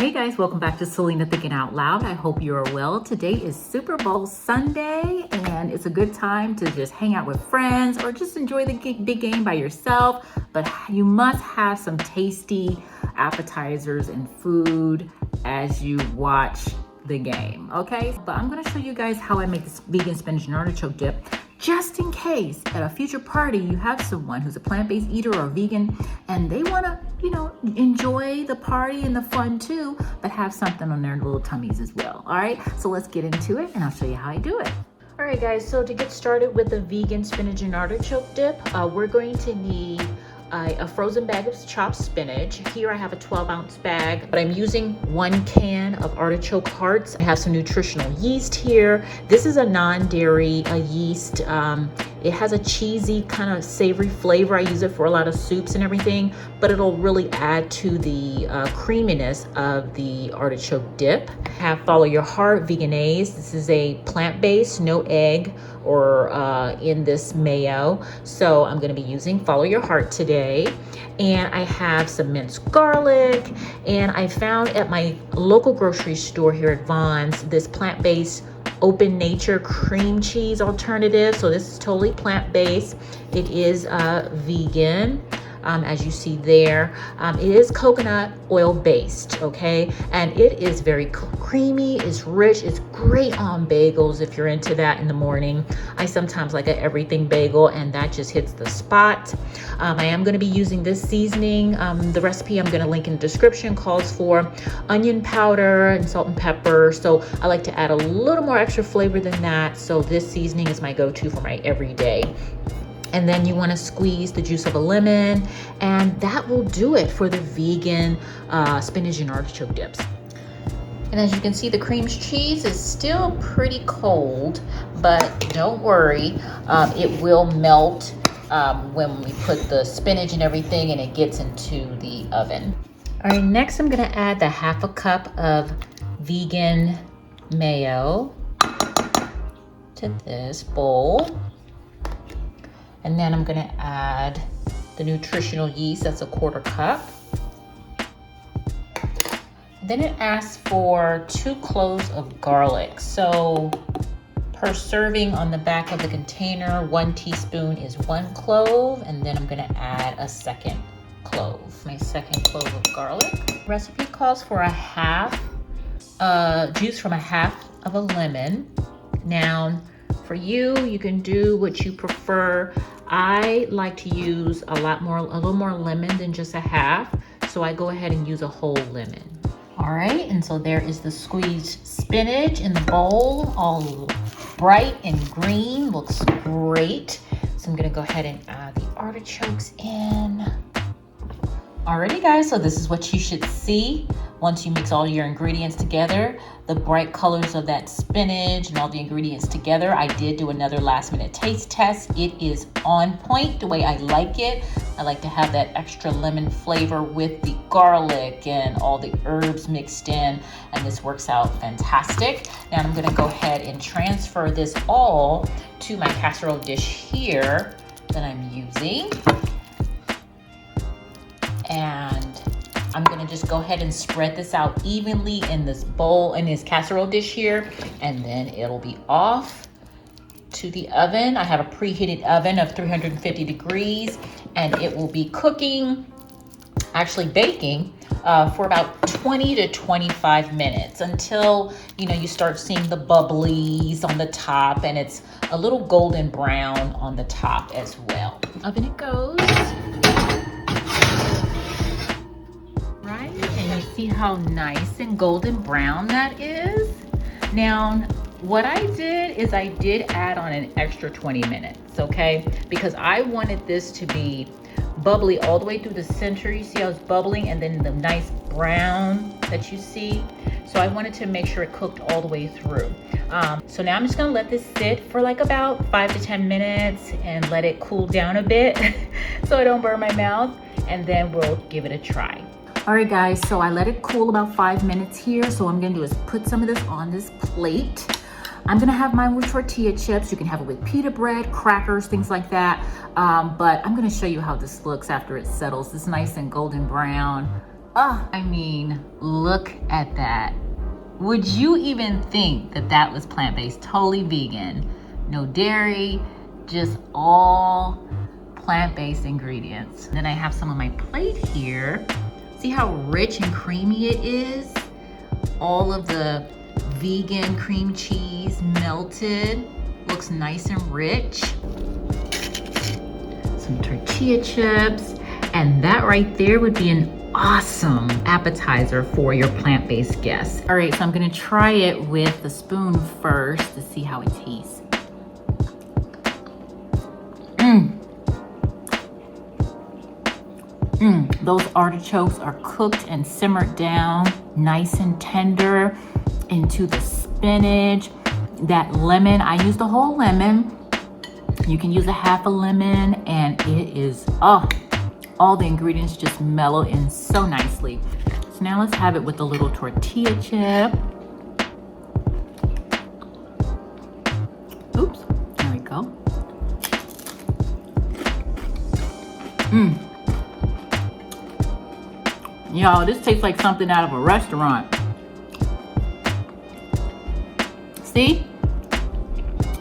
Hey guys, welcome back to Selena Thinking Out Loud. I hope you are well. Today is Super Bowl Sunday and it's a good time to just hang out with friends or just enjoy the big game by yourself. But you must have some tasty appetizers and food as you watch the game, okay? But I'm gonna show you guys how I make this vegan spinach and artichoke dip, just in case at a future party you have someone who's a plant-based eater or vegan and they wanna, enjoy the party and the fun too, but have something on their little tummies as well, all right? So let's get into it and I'll show you how I do it. All right guys, so to get started with the vegan spinach and artichoke dip, we're going to need a frozen bag of chopped spinach. Here I have a 12-ounce bag, but I'm using 1 can of artichoke hearts. I have some nutritional yeast here. This is a non-dairy yeast. It has a cheesy kind of savory flavor. I use it for a lot of soups and everything, but it'll really add to the creaminess of the artichoke dip. I have Follow Your Heart Veganese. This is a plant-based, no egg or in this mayo. So I'm gonna be using Follow Your Heart today. And I have some minced garlic. And I found at my local grocery store here at Vaughn's, this plant-based Open Nature cream cheese alternative. So this is totally plant-based. It is vegan. As you see there, it is coconut oil based, okay? And it is very creamy, it's rich, it's great on bagels if you're into that in the morning. I sometimes like an everything bagel and that just hits the spot. I am gonna be using this seasoning. The recipe I'm gonna link in the description calls for onion powder and salt and pepper. So I like to add a little more extra flavor than that. So this seasoning is my go-to for my everyday. And then you want to squeeze the juice of a lemon, and that will do it for the vegan spinach and artichoke dips. And as you can see, the cream cheese is still pretty cold, but don't worry, it will melt when we put the spinach and everything and it gets into the oven. All right, next I'm gonna add the 1/2 cup of vegan mayo to this bowl. And then I'm gonna add the nutritional yeast, that's a 1/4 cup. Then it asks for 2 cloves of garlic. So per serving on the back of the container, 1 teaspoon is 1 clove, and then I'm gonna add a 2nd clove, my 2nd clove of garlic. Recipe calls for juice from a half of a lemon. Now, for you can do what you prefer. I like to use a little more lemon than just a half. So I go ahead and use a whole lemon. All right, and so there is the squeezed spinach in the bowl, all bright and green, looks great. So I'm gonna go ahead and add the artichokes in. Alrighty guys, so this is what you should see once you mix all your ingredients together. The bright colors of that spinach and all the ingredients together. I did do another last minute taste test. It is on point the way I like it. I like to have that extra lemon flavor with the garlic and all the herbs mixed in, and this works out fantastic. Now I'm gonna go ahead and transfer this all to my casserole dish here that I'm using. And I'm gonna just go ahead and spread this out evenly in this bowl, in this casserole dish here, and then it'll be off to the oven. I have a preheated oven of 350 degrees, and it will be cooking, actually baking, for about 20 to 25 minutes until, you start seeing the bubblies on the top and it's a little golden brown on the top as well. Oven it goes. See how nice and golden brown that is? Now, what I did is I did add on an extra 20 minutes, okay? Because I wanted this to be bubbly all the way through the center. You see how it's bubbling, and then the nice brown that you see. So I wanted to make sure it cooked all the way through. So now I'm just gonna let this sit for like about 5 to 10 minutes and let it cool down a bit so I don't burn my mouth, and then we'll give it a try. All right guys, so I let it cool about 5 minutes here. So what I'm gonna do is put some of this on this plate. I'm gonna have mine with tortilla chips. You can have it with pita bread, crackers, things like that. But I'm gonna show you how this looks after it settles. It's nice and golden brown. Oh, I mean, look at that. Would you even think that that was plant-based? Totally vegan, no dairy, just all plant-based ingredients. Then I have some on my plate here. See how rich and creamy it is? All of the vegan cream cheese melted. Looks nice and rich. Some tortilla chips. And that right there would be an awesome appetizer for your plant-based guests. All right, so I'm gonna try it with the spoon first to see how it tastes. Those artichokes are cooked and simmered down nice and tender into the spinach. That lemon, I used a whole lemon. You can use a half a lemon, and it is, all the ingredients just mellow in so nicely. So now let's have it with a little tortilla chip. Oops, there we go. Y'all, this tastes like something out of a restaurant. See?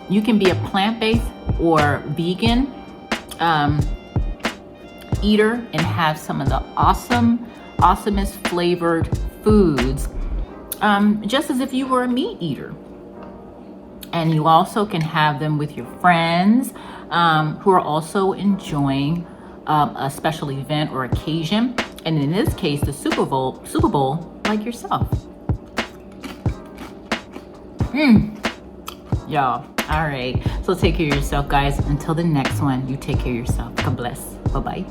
You can be a plant-based or vegan eater and have some of the awesomest flavored foods, just as if you were a meat eater. And you also can have them with your friends who are also enjoying a special event or occasion. And in this case, the Super Bowl, like yourself. Y'all, all right. So take care of yourself, guys. Until the next one, you take care of yourself. God bless. Bye-bye.